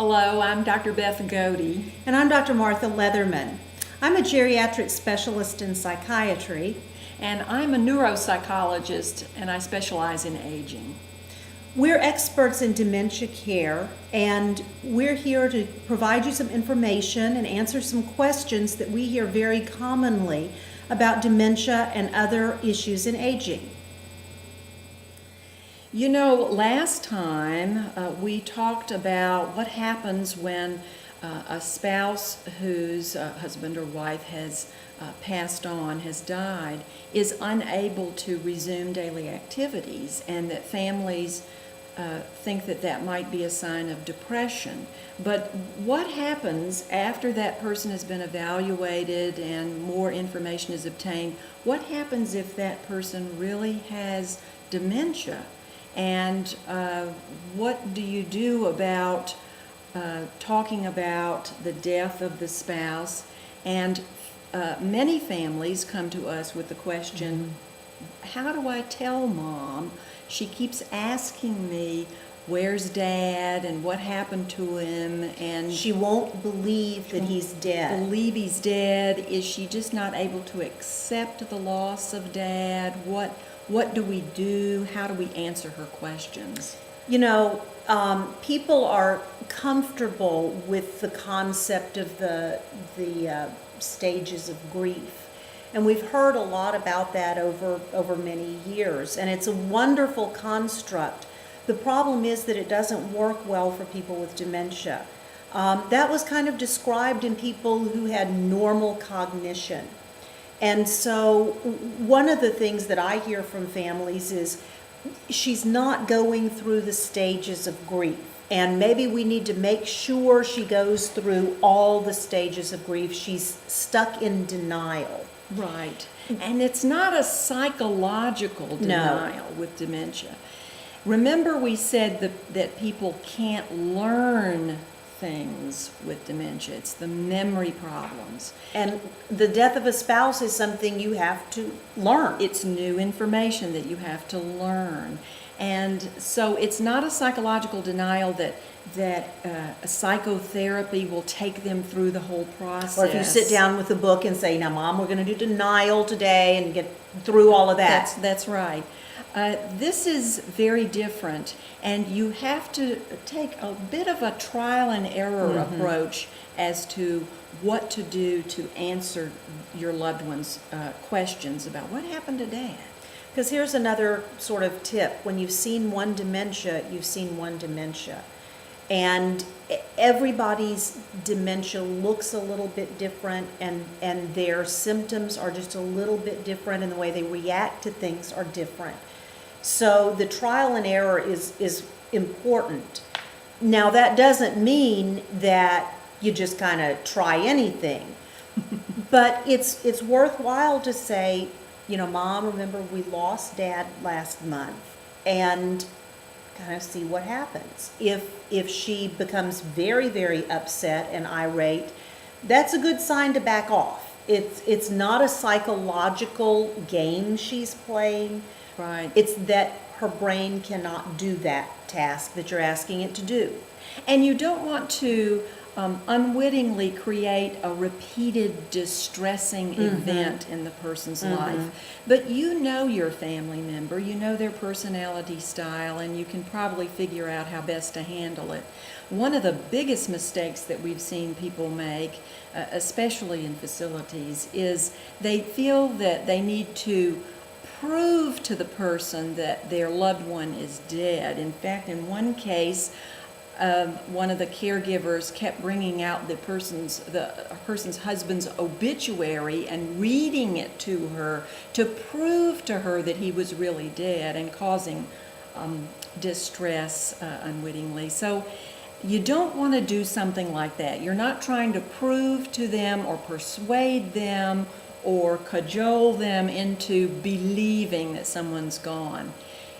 Hello, I'm Dr. Beth Godey. And I'm Dr. Martha Leatherman. I'm a geriatric specialist in psychiatry. And I'm a neuropsychologist, and I specialize in aging. We're experts in dementia care, and we're here to provide you some information and answer some questions that we hear very commonly about dementia and other issues in aging. You know, last time we talked about what happens when a spouse whose husband or wife has passed on, has died, is unable to resume daily activities, and that families think that that might be a sign of depression. But what happens after that person has been evaluated and more information is obtained? What happens if that person really has dementia? And what do you do about talking about the death of the spouse? And many families come to us with the question, how do I tell Mom? She keeps asking me, where's Dad and what happened to him? And She won't believe that he's dead. believe he's dead. Is she just not able to accept the loss of Dad? What do we do? How do we answer her questions? You know, people are comfortable with the concept of the stages of grief. And we've heard a lot about that over many years. And it's a wonderful construct. The problem is that it doesn't work well for people with dementia. That was kind of described in people who had normal cognition. And so one of the things that I hear from families is she's not going through the stages of grief. And maybe we need to make sure she goes through all the stages of grief. She's stuck in denial. Right. And it's not a psychological denial with dementia. Remember we said that people can't learn things with dementia. It's the memory problems. And the death of a spouse is something you have to learn. It's new information that you have to learn. And so it's not a psychological denial that a psychotherapy will take them through the whole process. Or if you sit down with a book and say, now Mom, we're going to do denial today and get through all of that. That's right. This is very different, and you have to take a bit of a trial and error approach as to what to do to answer your loved one's questions about what happened to Dad. Because here's another sort of tip. When you've seen one dementia, you've seen one dementia. And everybody's dementia looks a little bit different, and their symptoms are just a little bit different, and the way they react to things are different. So the trial and error is important. Now, that doesn't mean that you just kind of try anything. But it's worthwhile to say, you know, Mom, remember we lost Dad last month, and kind of see what happens. If she becomes very, very upset and irate, that's a good sign to back off. It's not a psychological game she's playing. Right. It's that her brain cannot do that task that you're asking it to do. And you don't want to unwittingly create a repeated distressing event in the person's life. But you know your family member, you know their personality style, and you can probably figure out how best to handle it. One of the biggest mistakes that we've seen people make, especially in facilities, is they feel that they need to prove to the person that their loved one is dead. In fact, in one case, one of the caregivers kept bringing out the person's husband's obituary and reading it to her to prove to her that he was really dead, and causing distress unwittingly. So you don't want to do something like that. You're not trying to prove to them or persuade them or cajole them into believing that someone's gone.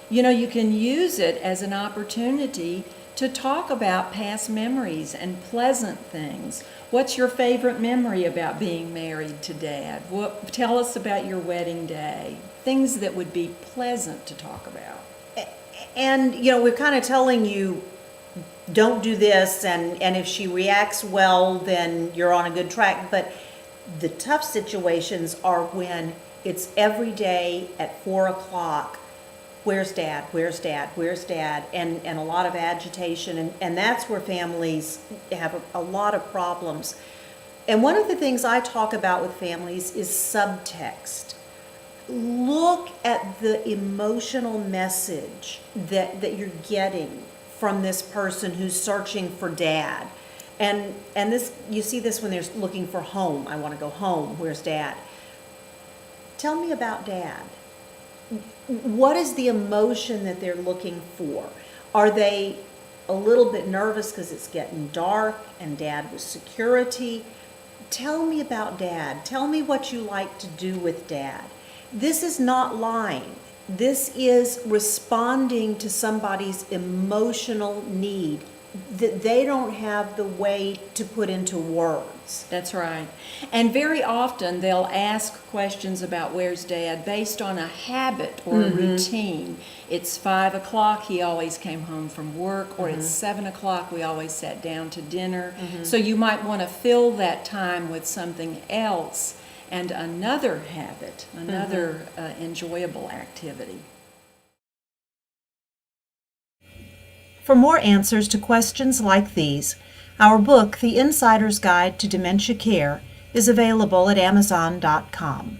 You know, you can use it as an opportunity to talk about past memories and pleasant things. What's your favorite memory about being married to Dad? Tell us about your wedding day. Things that would be pleasant to talk about. And, you know, we're kind of telling you don't do this, and if she reacts well, then you're on a good track. But the tough situations are when it's every day at 4 o'clock. Where's dad? Where's dad? Where's dad? And a lot of agitation, and that's where families have a lot of problems. And one of the things I talk about with families is subtext. Look at the emotional message that you're getting from this person who's searching for dad. And this, you see this when they're looking for home. I want to go home. Where's dad? Tell me about dad. What is the emotion that they're looking for? Are they a little bit nervous because it's getting dark and dad was security? Tell me about dad. Tell me what you like to do with dad. This is not lying. This is responding to somebody's emotional need that they don't have the way to put into words. That's right. And very often they'll ask questions about where's dad based on a habit or a routine. It's 5 o'clock, he always came home from work, or it's 7 o'clock, we always sat down to dinner. So you might want to fill that time with something else and another habit, another enjoyable activity. For more answers to questions like these, our book, The Insider's Guide to Dementia Care, is available at Amazon.com.